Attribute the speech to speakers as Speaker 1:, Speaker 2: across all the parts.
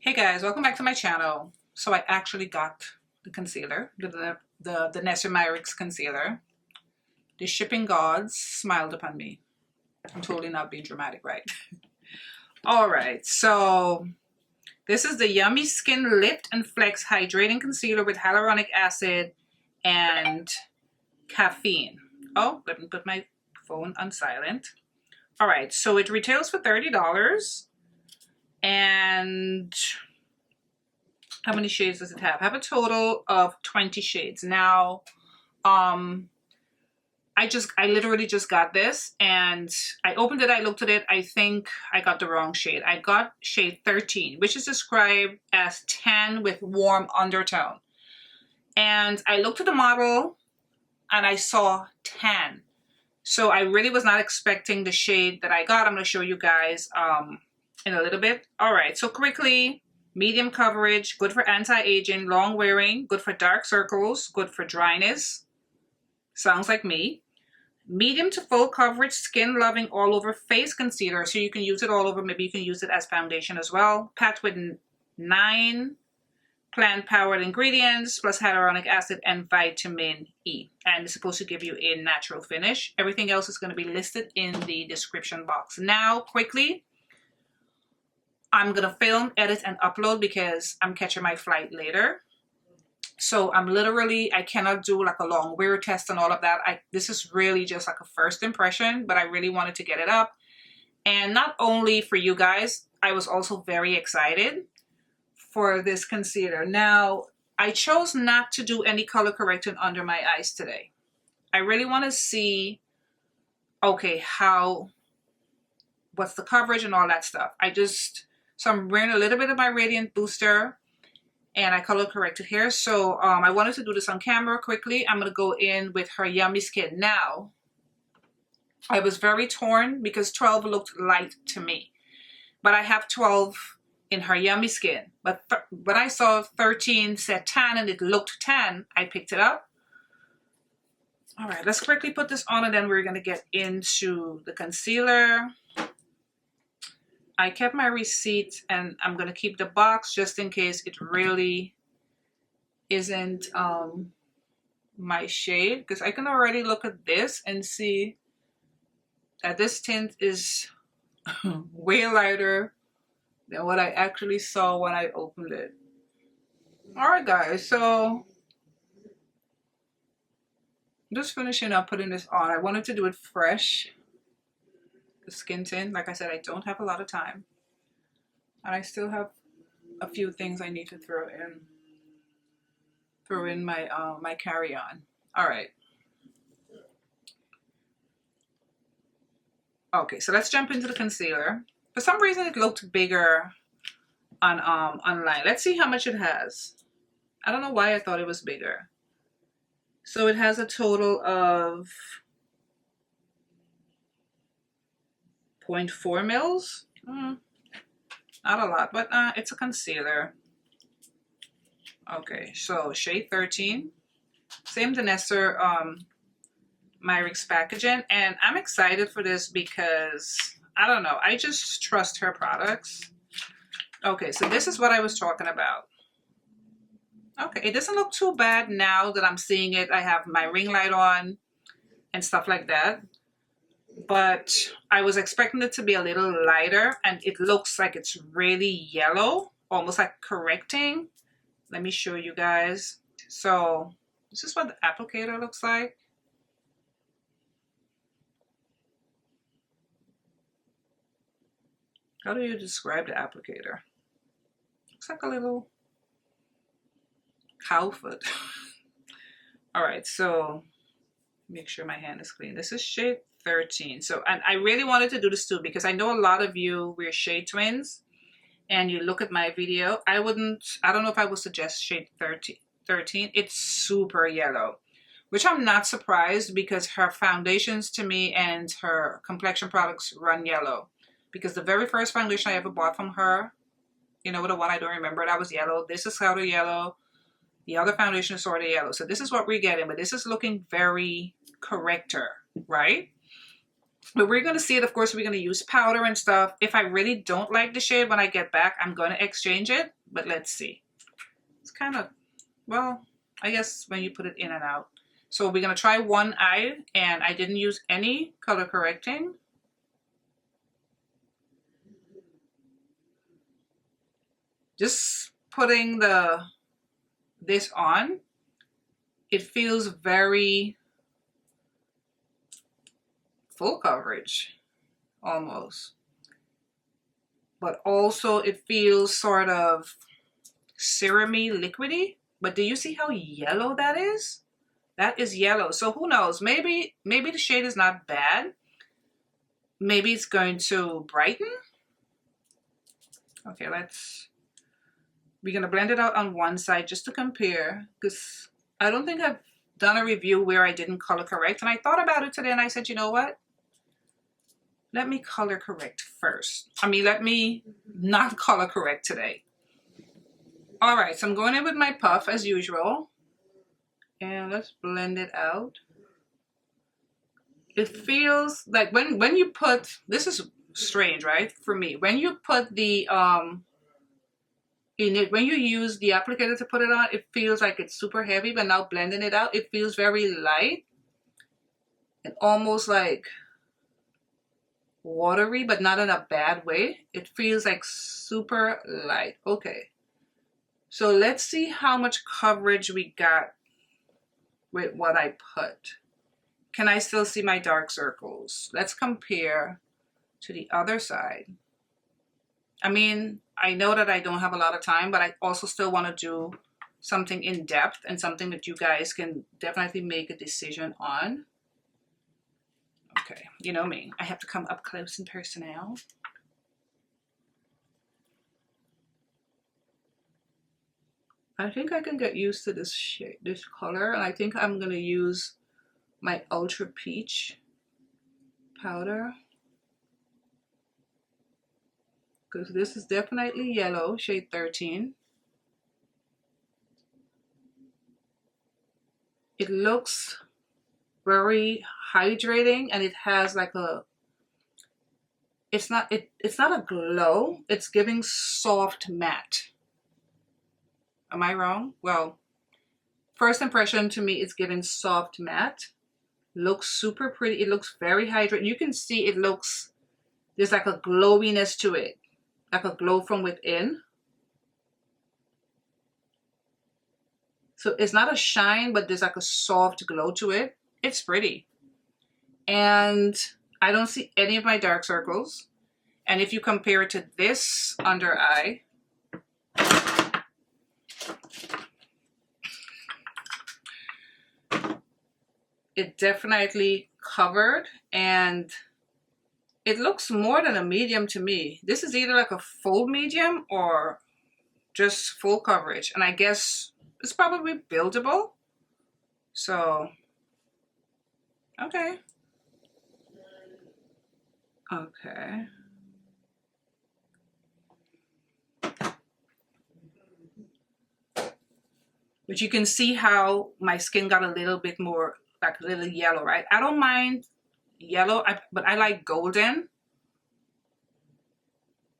Speaker 1: Hey guys, welcome back to my channel. So I actually got the concealer, the Danessa Myricks concealer. The shipping gods smiled upon me. I'm totally not being dramatic, right? All right, so this is the Yummy Skin Lift and Flex Hydrating Concealer with hyaluronic acid and caffeine. Oh, let me put my phone on silent. All right, so it retails for $30. And how many shades does it have? I have a total of 20 shades. Now, I literally just got this and I opened it, I looked at it, I think I got the wrong shade. I got shade 13, which is described as tan with warm undertone. And I looked at the model and I saw tan. So I really was not expecting the shade that I got. I'm going to show you guys in a little bit. All right, so quickly, medium coverage, good for anti-aging, long wearing, good for dark circles, good for dryness. Sounds like me. Medium to full coverage, skin loving all over face concealer. So you can use it all over. Maybe you can use it as foundation as well. Packed with 9 plant powered ingredients plus hyaluronic acid and vitamin E. And it's supposed to give you a natural finish. Everything else is going to be listed in the description box. Now, quickly, I'm going to film, edit, and upload because I'm catching my flight later. So I cannot do like a long wear test and all of that. This is really just like a first impression, but I really wanted to get it up. And not only for you guys, I was also very excited for this concealer. Now, I chose not to do any color correcting under my eyes today. I really want to see, okay, what's the coverage and all that stuff. So I'm wearing a little bit of my Radiant Booster and I color corrected here. So I wanted to do this on camera quickly. I'm going to go in with her Yummy Skin. Now, I was very torn because 12 looked light to me. But I have 12 in her Yummy Skin. But when I saw 13 said tan and it looked tan, I picked it up. All right, let's quickly put this on and then we're going to get into the concealer. I kept my receipt and I'm going to keep the box just in case it really isn't my shade, because I can already look at this and see that this tint is way lighter than what I actually saw when I opened it. All right, guys, so I'm just finishing up putting this on. I wanted to do it fresh. The skin tint, like I said, I don't have a lot of time and I still have a few things I need to throw in my my carry-on. All right, okay, so let's jump into the concealer. For some reason it looked bigger on online. Let's see how much it has. I don't know why I thought it was bigger. So it has a total of 0.4 mils. Not a lot, but it's a concealer. Okay, so shade 13. Same Danessa Myricks packaging. And I'm excited for this because, I don't know, I just trust her products. Okay, so this is what I was talking about. Okay, it doesn't look too bad now that I'm seeing it. I have my ring light on and stuff like that. But I was expecting it to be a little lighter and it looks like it's really yellow, almost like correcting. Let me show you guys. So this is what the applicator looks like. How do you describe the applicator? Looks like a little cow foot. All right, so make sure my hand is clean. This is shade 13. So, and I really wanted to do this too because I know a lot of you wear shade twins and you look at my video. I don't know if I would suggest shade 13. It's super yellow, which I'm not surprised because her foundations to me and her complexion products run yellow. Because the very first foundation I ever bought from her, you know, the one I don't remember, that was yellow. This is sort of yellow. The other foundation is sort of yellow. So this is what we're getting, but this is looking very corrector, right? But we're going to see it. Of course, we're going to use powder and stuff. If I really don't like the shade when I get back, I'm going to exchange it. But let's see. It's kind of, well, I guess when you put it in and out. So we're going to try one eye, and I didn't use any color correcting. Just putting this on, it feels very full coverage almost, but also it feels sort of serum-y, liquidy. But do you see how yellow that is? That is yellow. So who knows, maybe the shade is not bad. Maybe it's going to brighten. Okay, we're gonna blend it out on one side just to compare, because I don't think I've done a review where I didn't color correct. And I thought about it today and I said, you know what? Let me color correct first. I mean, let me not color correct today. All right, so I'm going in with my puff as usual. And let's blend it out. It feels like when you put, this is strange, right? For me, when you put the, when you use the applicator to put it on, it feels like it's super heavy, but now blending it out, it feels very light and almost like watery, but not in a bad way. It feels like super light. Okay, so let's see how much coverage we got with what I put. Can I still see my dark circles? Let's compare to the other side. I mean, I know that I don't have a lot of time, but I also still want to do something in depth and something that you guys can definitely make a decision on. Okay, you know me. I have to come up close and personal. I think I can get used to this shade, this color, and I think I'm going to use my Ultra Peach powder, because this is definitely yellow, shade 13. It looks very hydrating, and it has like a, it's not a glow, it's giving soft matte. Am I wrong? Well, first impression to me, it's giving soft matte. Looks super pretty. It looks very hydrated. You can see it looks, there's like a glowiness to it, like a glow from within. So it's not a shine, but there's like a soft glow to it. It's pretty. And I don't see any of my dark circles. And if you compare it to this under eye, it definitely covered, and it looks more than a medium to me. This is either like a full medium or just full coverage. And I guess it's probably buildable. So, okay. Okay. But you can see how my skin got a little bit more, like a little yellow, right? I don't mind yellow, but I like golden.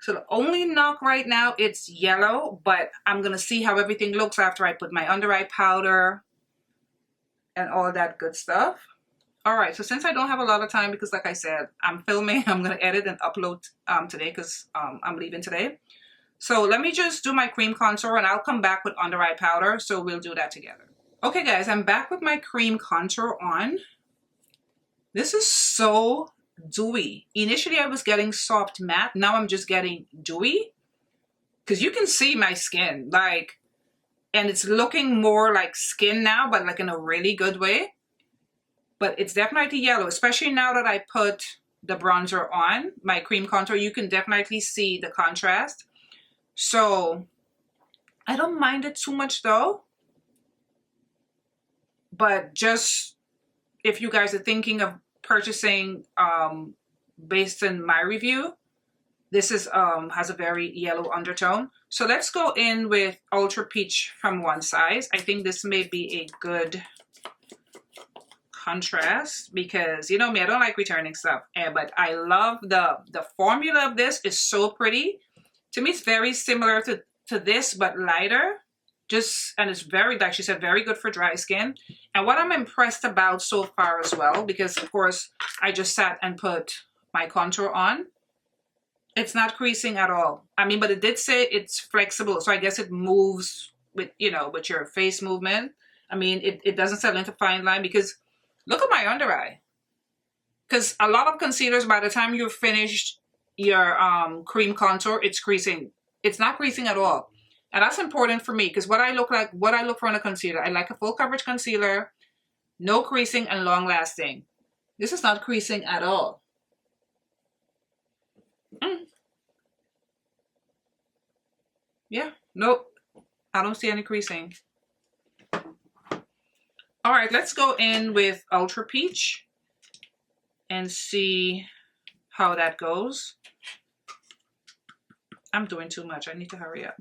Speaker 1: So the only knock right now, it's yellow, but I'm going to see how everything looks after I put my under eye powder and all that good stuff. All right, so since I don't have a lot of time, because like I said, I'm filming, I'm going to edit and upload today because I'm leaving today. So let me just do my cream contour and I'll come back with under eye powder. So we'll do that together. Okay guys, I'm back with my cream contour on. This is so dewy. Initially I was getting soft matte. Now I'm just getting dewy. Because you can see my skin, like, and it's looking more like skin now, but like in a really good way. But it's definitely yellow, especially now that I put the bronzer on, my cream contour. You can definitely see the contrast. So I don't mind it too much though. But just if you guys are thinking of purchasing based on my review, this is has a very yellow undertone. So let's go in with Ultra Peach from one side. I think this may be a good contrast because, you know me, I don't like returning stuff. But I love the formula of this. Is so pretty. To me, it's very similar to this, but lighter. And it's very, like she said, very good for dry skin. And what I'm impressed about so far as well, because of course I just sat and put my contour on, it's not creasing at all. I mean, but it did say it's flexible, so I guess it moves with, you know, with your face movement. I mean, it doesn't settle into fine line, because look at my under eye. Because a lot of concealers, by the time you've finished your cream contour, it's creasing. It's not creasing at all. And that's important for me, because what I look for in a concealer, I like a full coverage concealer, no creasing and long lasting. This is not creasing at all. Yeah, nope. I don't see any creasing. All right, let's go in with Ultra Peach and see how that goes. I'm doing too much. I need to hurry up.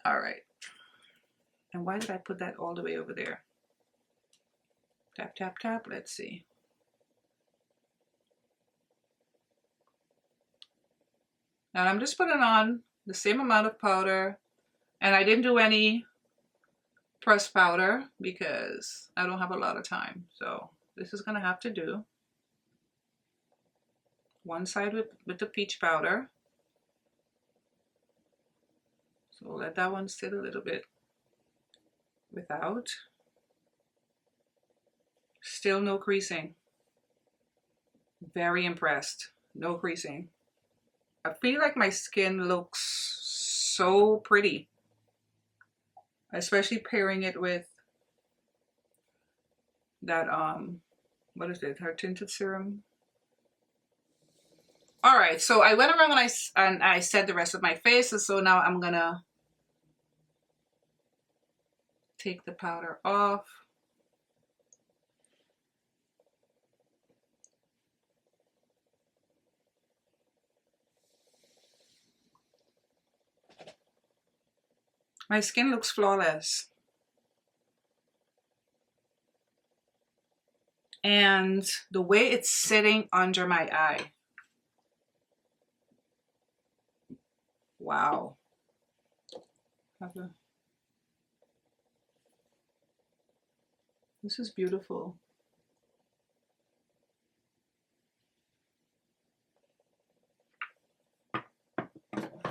Speaker 1: All right. And why did I put that all the way over there? Tap, tap, tap. Let's see. Now I'm just putting on the same amount of powder. And I didn't do any pressed powder because I don't have a lot of time. So this is going to have to do. One side with the peach powder. So let that one sit a little bit without. Still no creasing. Very impressed. No creasing. I feel like my skin looks so pretty. Especially pairing it with that, what is it? Her tinted serum. All right, so I went around and I set the rest of my face. So now I'm gonna take the powder off. My skin looks flawless. And the way it's sitting under my eye. Wow. This is beautiful.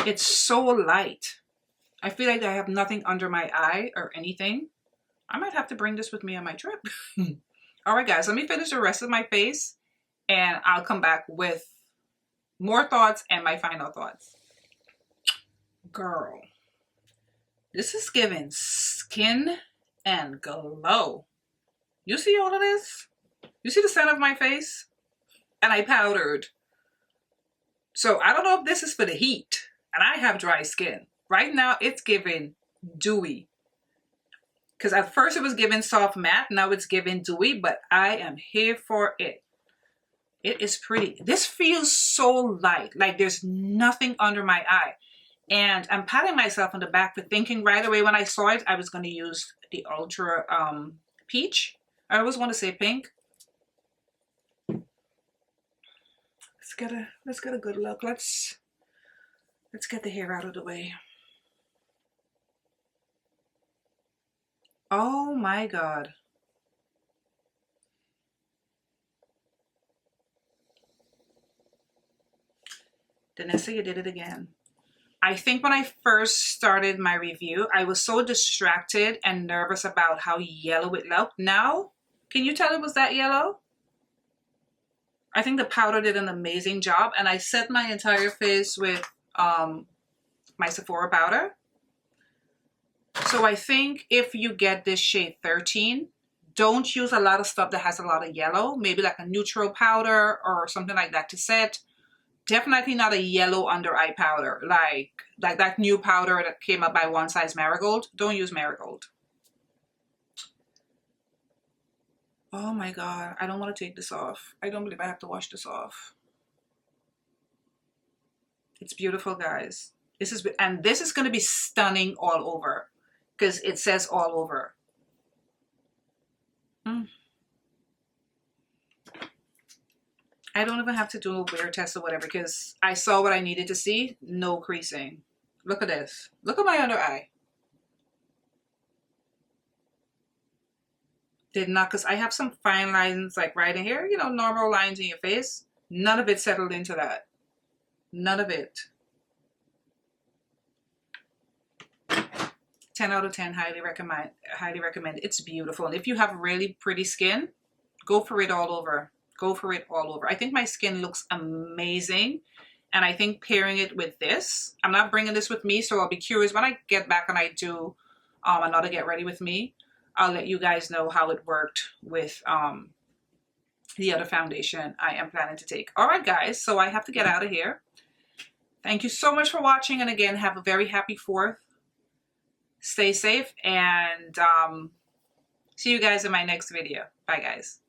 Speaker 1: It's so light. I feel like I have nothing under my eye or anything. I might have to bring this with me on my trip. All right, guys, let me finish the rest of my face and I'll come back with more thoughts and my final thoughts. Girl, this is giving skin and glow. You see all of this? You see the center of my face? And I powdered. So I don't know if this is for the heat. And I have dry skin. Right now, it's giving dewy. Because at first it was giving soft matte. Now it's giving dewy. But I am here for it. It is pretty. This feels so light. Like there's nothing under my eye. And I'm patting myself on the back for thinking right away when I saw it, I was going to use the Ultra Peach. I always want to say pink. Let's get a good look. Let's get the hair out of the way. Oh my God. Danessa, you did it again. I think when I first started my review, I was so distracted and nervous about how yellow it looked. Now, can you tell it was that yellow? I think the powder did an amazing job, and I set my entire face with my Sephora powder. So I think if you get this shade 13, don't use a lot of stuff that has a lot of yellow. Maybe like a neutral powder or something like that to set. Definitely not a yellow under eye powder, like that new powder that came up by One Size Marigold. Don't use Marigold. Oh my God, I don't want to take this off. I don't believe I have to wash this off. It's beautiful, guys. This is going to be stunning all over because it says all over. I don't even have to do a wear test or whatever because I saw what I needed to see. No creasing. Look at this. Look at my under eye. Did not, because I have some fine lines like right in here, you know, normal lines in your face. None of it settled into that. None of it. 10 out of 10, highly recommend. Highly recommend. It's beautiful. And if you have really pretty skin, go for it all over. Go for it all over. I think my skin looks amazing. And I think pairing it with this, I'm not bringing this with me, so I'll be curious when I get back and I do another get ready with me. I'll let you guys know how it worked with the other foundation I am planning to take. All right, guys, so I have to get out of here. Thank you so much for watching. And again, have a very happy 4th. Stay safe and see you guys in my next video. Bye, guys.